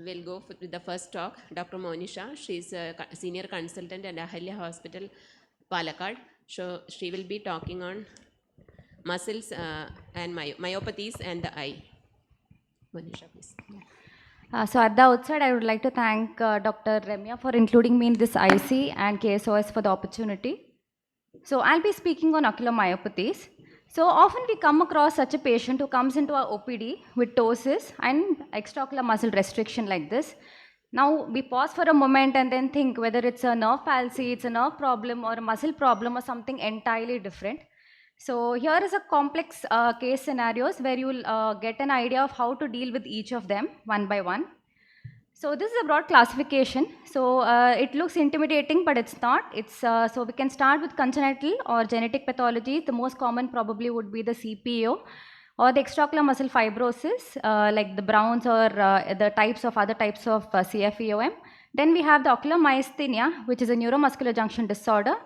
will go with the first talk. Dr. Monisha, she is a senior consultant at Ahalya Hospital, Palakkad. So she will be talking on muscles and myopathies and the eye. Monisha, please. So at the outside, I would like to thank Dr. Remya for including me in this IC and KSOS for the opportunity. So I'll be speaking on ocular myopathies. So often we come across such a patient who comes into our OPD with ptosis and extraocular muscle restriction like this. Now we pause for a moment and then think whether it's a nerve palsy, it's a nerve problem or a muscle problem or something entirely different. So here is a complex case scenarios where you will get an idea of how to deal with each of them one by one. So this is a broad classification. So it looks intimidating, but it's not. So we can start with congenital or genetic pathology. The most common probably would be the CPO or the extraocular muscle fibrosis, like the Browns or the types of other types of CFEOM. Then we have the ocular myasthenia, which is a neuromuscular junction disorder,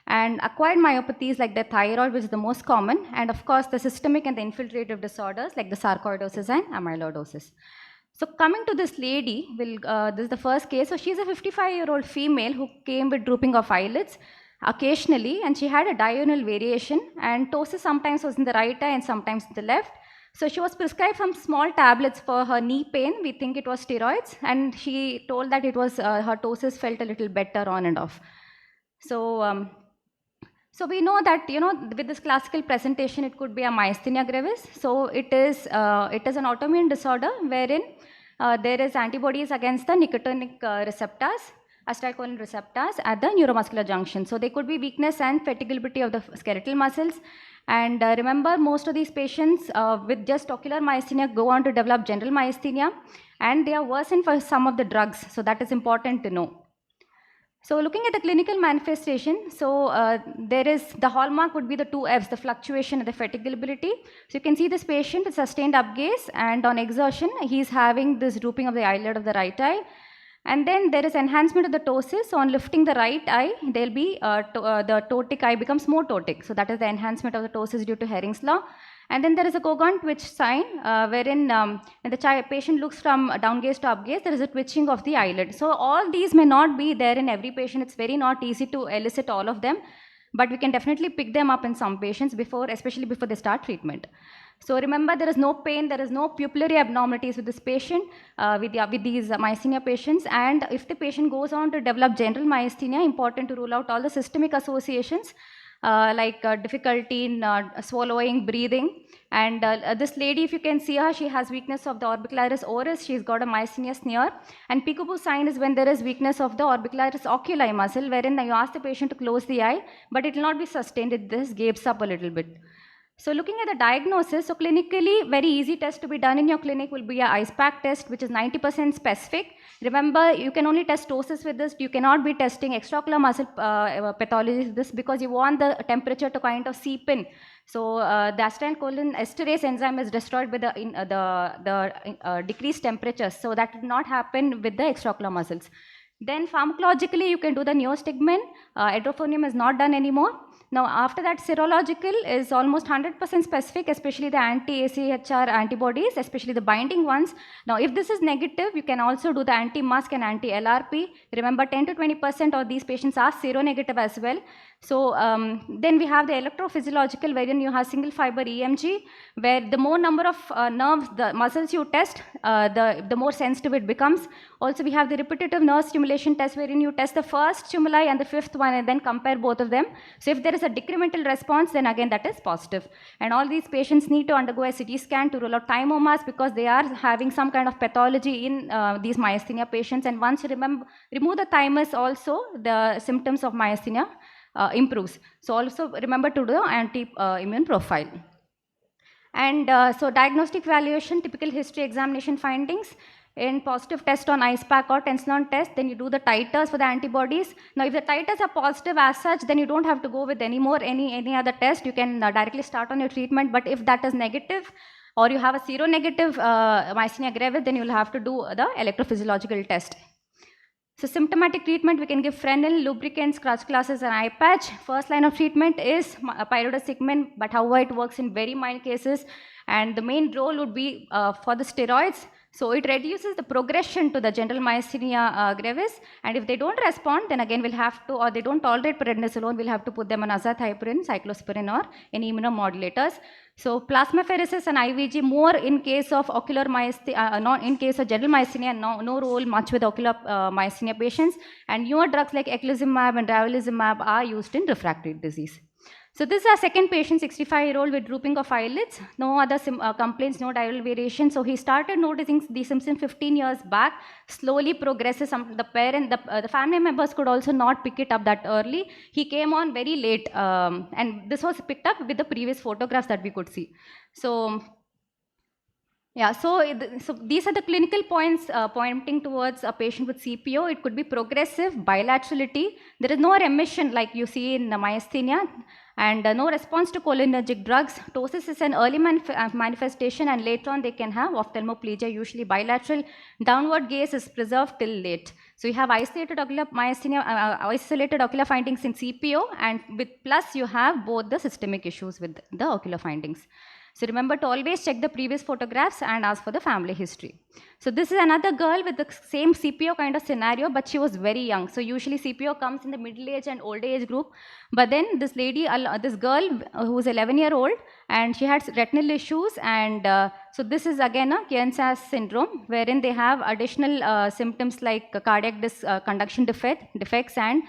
and acquired myopathies like the thyroid, which is the most common, and of course the systemic and the infiltrative disorders like the sarcoidosis and amyloidosis. So coming to this lady, this is the first case. So she's a 55-year-old female who came with drooping of eyelids occasionally, and she had a diurnal variation, and ptosis sometimes was in the right eye and sometimes in the left. So she was prescribed some small tablets for her knee pain. We think it was steroids, and she told that it was her ptosis felt a little better on and off. So we know that, with this classical presentation, it could be a myasthenia gravis. So it is an autoimmune disorder wherein there is antibodies against the nicotinic receptors, acetylcholine receptors at the neuromuscular junction. So there could be weakness and fatigability of the skeletal muscles. And remember, most of these patients with just ocular myasthenia go on to develop general myasthenia, and they are worsened for some of the drugs. So that is important to know. So looking at the clinical manifestation, there is the hallmark would be the two Fs, the fluctuation and the fatigability. So you can see this patient with sustained upgaze, and on exertion, he's having this drooping of the eyelid of the right eye. And then there is enhancement of the ptosis. So on lifting the right eye, there'll be the ptotic eye becomes more ptotic. So that is the enhancement of the ptosis due to Hering's law. And then there is a Kogan twitch sign wherein when the patient looks from downgaze to upgaze, there is a twitching of the eyelid. So all these may not be there in every patient. It's very not easy to elicit all of them, but we can definitely pick them up in some patients especially before they start treatment. So remember, there is no pain, there is no pupillary abnormalities with this patient, with these myasthenia patients. And if the patient goes on to develop general myasthenia, important to rule out all the systemic associations like difficulty in swallowing, breathing. And this lady, if you can see her, she has weakness of the orbicularis oris. She's got a myasthenia sneer. And peekaboo sign is when there is weakness of the orbicularis oculi muscle, wherein you ask the patient to close the eye, but it will not be sustained. It just gapes up a little bit. So looking at the diagnosis, so clinically, very easy test to be done in your clinic will be a ISPAC test, which is 90% specific. Remember, you can only test ptosis with this. You cannot be testing extraocular muscle pathology with this because you want the temperature to kind of seep in. So the acetylcholine esterase enzyme is destroyed by the decreased temperatures. So that did not happen with the extraocular muscles. Then pharmacologically, you can do the neostigmine. Hydrophonium is not done anymore. Now, after that, serological is almost 100% specific, especially the anti-AChR antibodies, especially the binding ones. Now, if this is negative, you can also do the anti-MuSK and anti-LRP. Remember, 10 to 20% of these patients are seronegative as well. So then we have the electrophysiological, wherein you have single fiber EMG, where the more number of nerves, the muscles you test, the more sensitive it becomes. Also, we have the repetitive nerve stimulation test, wherein you test the first stimuli and the fifth one and then compare both of them. So if there is a decremental response, then again that is positive. And all these patients need to undergo a CT scan to rule out thymomas because they are having some kind of pathology in these myasthenia patients. And once you remove the thymus, also the symptoms of myasthenia improves. So also remember to do anti-immune profile. And so diagnostic valuation, typical history examination findings. In positive test on ISPAC or tensinon test, then you do the titers for the antibodies. Now, if the titers are positive as such, then you don't have to go with any other test. You can directly start on your treatment. But if that is negative, or you have a seronegative myasthenia gravis, then you'll have to do the electrophysiological test. So symptomatic treatment, we can give Fresnel, lubricants, crutch classes, and eye patch. First line of treatment is pyridoxine, but however it works in very mild cases. And the main role would be for the steroids. So it reduces the progression to the general myasthenia gravis, and if they don't respond, then again we'll have to, or they don't tolerate prednisolone, we'll have to put them on azathioprine, cyclosporin, or any immunomodulators. So plasmapheresis and IVG more in case of ocular myasthenia, not in case of general myasthenia, no role much with ocular myasthenia patients. And newer drugs like eculizumab and ravulizumab are used in refractory disease. So this is our second patient, 65-year-old with drooping of eyelids, no other complaints, no diurnal variation. So he started noticing these symptoms 15 years back, slowly progresses. The family members could also not pick it up that early. He came on very late, and this was picked up with the previous photographs that we could see. So yeah, so these are the clinical points pointing towards a patient with CPO. It could be progressive, bilaterality. There is no remission like you see in myasthenia, and no response to cholinergic drugs. Ptosis is an early manifestation, and later on they can have ophthalmoplegia, usually bilateral. Downward gaze is preserved till late. So you have isolated ocular myasthenia, isolated ocular findings in CPO, and with plus you have both the systemic issues with the ocular findings. So remember to always check the previous photographs and ask for the family history. So this is another girl with the same CPO kind of scenario, but she was very young. So usually CPO comes in the middle age and old age group. But then this lady, this girl who's 11-year-old, and she had retinal issues. And so this is again a KSOS syndrome, wherein they have additional symptoms like cardiac conduction defects. And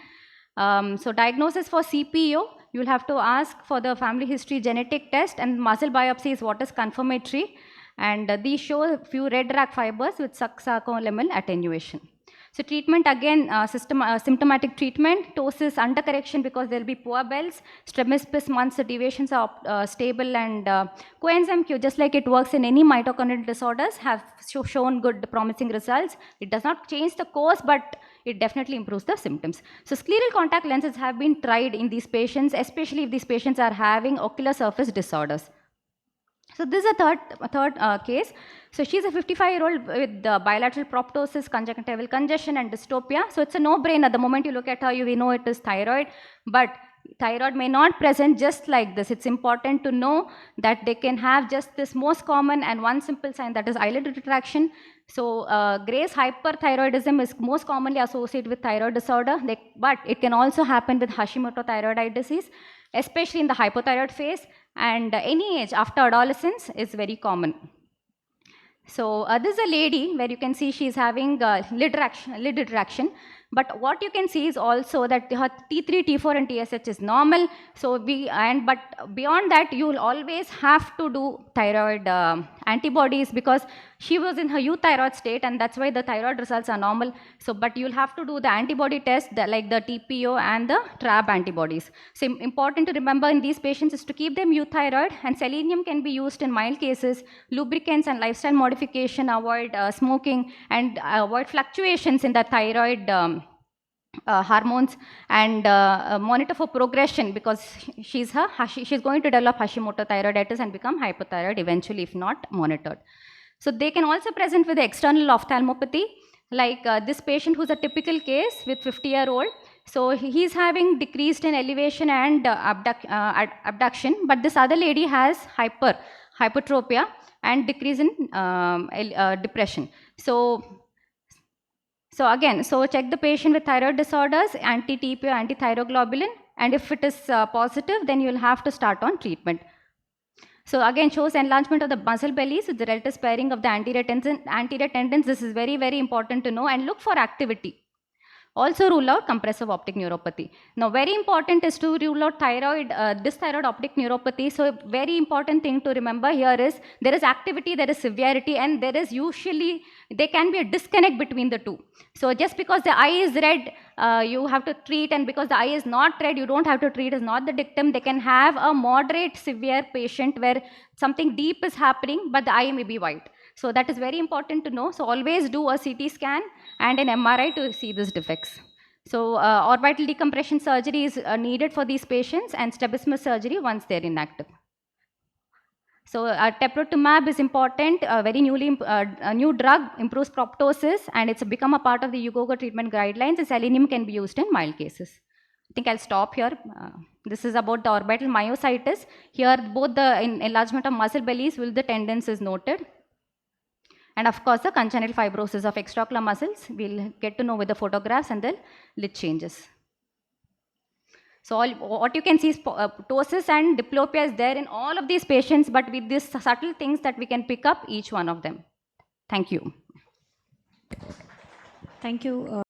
so diagnosis for CPO, you'll have to ask for the family history genetic test, and muscle biopsy is what is confirmatory. And these show a few red rag fibers with sarcolemmal attenuation. So treatment again, symptomatic treatment, ptosis undercorrection because there will be poor bells, strabismus once the deviations are stable, and coenzyme Q, just like it works in any mitochondrial disorders, have shown good promising results. It does not change the course, but it definitely improves the symptoms. So scleral contact lenses have been tried in these patients, especially if these patients are having ocular surface disorders. So this is a third case. So she's a 55-year-old with bilateral proptosis, conjunctival congestion, and dystopia. So it's a no-brainer. The moment you look at her, we know it is thyroid, but thyroid may not present just like this. It's important to know that they can have just this most common and one simple sign, that is eyelid retraction. So Graves' hyperthyroidism is most commonly associated with thyroid disorder, but it can also happen with Hashimoto thyroid eye disease, especially in the hypothyroid phase, and any age after adolescence is very common. So this is a lady where you can see she's having lid retraction. But what you can see is also that her T3, T4, and TSH is normal. So but beyond that, you will always have to do thyroid antibodies, because she was in her euthyroid state, and that's why the thyroid results are normal. So, but you'll have to do the antibody test, like the TPO and the TRAB antibodies. So, important to remember in these patients is to keep them euthyroid, and selenium can be used in mild cases, lubricants and lifestyle modification, avoid smoking, and avoid fluctuations in the thyroid hormones, and monitor for progression, because she's going to develop Hashimoto thyroiditis and become hypothyroid eventually if not monitored. So they can also present with the external ophthalmopathy, like this patient who's a typical case with 50-year-old. So he's having decreased in elevation and abduction, but this other lady has hypertropia and decrease in depression. So again, check the patient with thyroid disorders, anti-TPO, anti-thyroglobulin, and if it is positive, then you'll have to start on treatment. So again, shows enlargement of the muscle bellies with the relative sparing of the anterior tendons. This is very, very important to know, and look for activity. Also rule out compressive optic neuropathy. Now, very important is to rule out dysthyroid optic neuropathy. So, very important thing to remember here is there is activity, there is severity, and there can be a disconnect between the two. So, just because the eye is red, you have to treat, and because the eye is not red, you don't have to treat, is not the dictum. They can have a moderate severe patient where something deep is happening, but the eye may be white. So that is very important to know. So always do a CT scan and an MRI to see these defects. So orbital decompression surgery is needed for these patients, and strabismus surgery once they're inactive. So teprotumumab is important, very a new drug, improves proptosis, and it's become a part of the UGOGO treatment guidelines, and selenium can be used in mild cases. I think I'll stop here. This is about the orbital myositis. Here both the enlargement of muscle bellies with the tendons is noted. And of course, the congenital fibrosis of extraocular muscles, we'll get to know with the photographs and the lid changes. So what you can see is ptosis and diplopia is there in all of these patients, but with these subtle things that we can pick up each one of them. Thank you. Thank you.